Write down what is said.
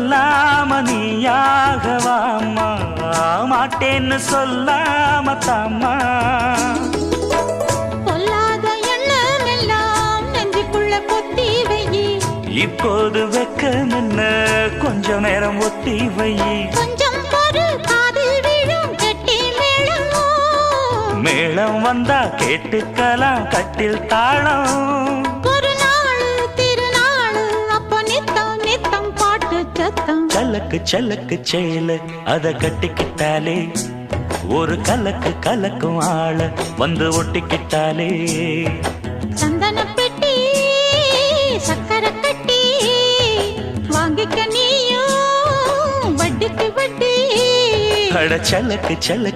சொல்லாம நீயாகவாமா, மாட்டேன்னு சொல்லாம தாமா. சொல்லாத எண்ணம் எல்லாம் நெஞ்சுக்குள்ள கொத்தி வையி, இப்போது வெக்கம் என்ன கொஞ்ச நேரம் ஒத்தி வையி. கொஞ்சம் பொறு காதில் விழும் கெட்டி மேளம், மேளம் வந்தா கேட்டுக்கலாம் கட்டில் தாளம். ஒரு நாள் திருநாள் அப்ப நித்தம் நித்தம் பாட்டு சத்தம். சலக்கு சலக்கு சேல அத கட்டிக்கிட்டாலே, ஒரு கலக்கு கலக்கும் ஆள வந்து ஒட்டிக்கிட்டாலே. சந்தன பெட்டி சக்கரை கட்டி வாங்கிக்க நீயும் வட்டிக்கு வட்டி. அட சலக்கு சலக்கு